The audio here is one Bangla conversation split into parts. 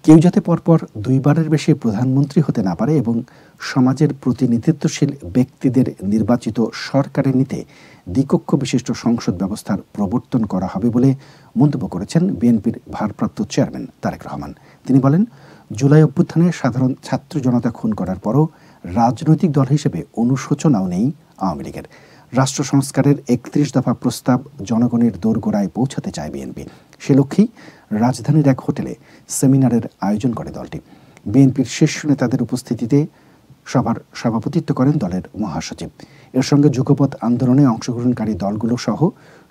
কেউ যাতে পরপর দুইবারের বেশি প্রধানমন্ত্রী হতে না পারে এবং সমাজের প্রতিনিধিত্বশীল ব্যক্তিদের নির্বাচিত সরকারে নিতে দ্বিকক্ষ বিশিষ্ট সংসদ ব্যবস্থার প্রবর্তন করা হবে বলে মন্তব্য করেছেন বিএনপির ভারপ্রাপ্ত চেয়ারম্যান তারেক রহমান। তিনি বলেন, জুলাই অভ্যুত্থানে সাধারণ ছাত্র জনতা খুন করার পরও রাজনৈতিক দল হিসেবে অনুশোচনাও নেই আওয়ামী লীগের। রাষ্ট্র সংস্কারের ৩১ দফা প্রস্তাব জনগণের দোরগোড়ায় পৌঁছাতে চায় বিএনপি। সে লক্ষ্যেই রাজধানীর এক হোটেলে সেমিনারের আয়োজন করে দলটি। বিএনপির শীর্ষ নেতাদের উপস্থিতিতে সভার সভাপতিত্ব করেন দলের মহাসচিব। এর সঙ্গে যুগপৎ আন্দোলনে অংশগ্রহণকারী দলগুলো সহ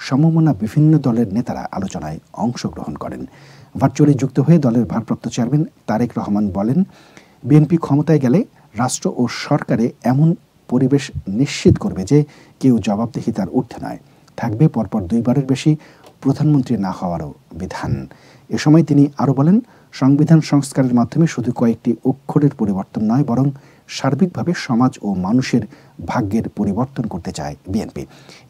সমমনা বিভিন্ন দলের নেতারা আলোচনায় অংশগ্রহণ করেন। ভার্চুয়ালি যুক্ত হয়ে দলের ভারপ্রাপ্ত চেয়ারম্যান তারেক রহমান বলেন, বিএনপি ক্ষমতায় গেলে রাষ্ট্র ও সরকারে এমন পরিবেশ নিশ্চিত করবে যে কেউ জবাবদিহিতার ঊর্ধ্বে নয়। থাকবে পরপর দুইবারের বেশি প্রধানমন্ত্রী না হওয়ারও বিধান। এ সময় তিনি আরও বলেন, সংবিধান সংস্কারের মাধ্যমে শুধু কয়েকটি অক্ষরের পরিবর্তন নয়, বরং সার্বিকভাবে সমাজ ও মানুষের ভাগ্যের পরিবর্তন করতে চায় বিএনপি।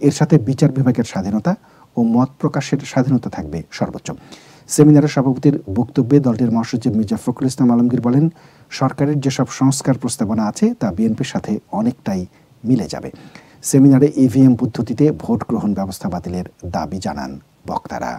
এর সাথে বিচার বিভাগের স্বাধীনতা ও মত প্রকাশের স্বাধীনতা থাকবে সর্বোচ্চ। সেমিনারের সভাপতির বক্তব্যে দলটির মহাসচিব মির্জা ফখরুল ইসলাম আলমগীর বলেন, সরকারের যেসব সংস্কার প্রস্তাবনা আছে তা বিএনপির সাথে অনেকটাই মিলে যাবে। সেমিনারে ইভিএম পদ্ধতিতে ভোট গ্রহণ ব্যবস্থা বাতিলের দাবি জানান বক্তারা।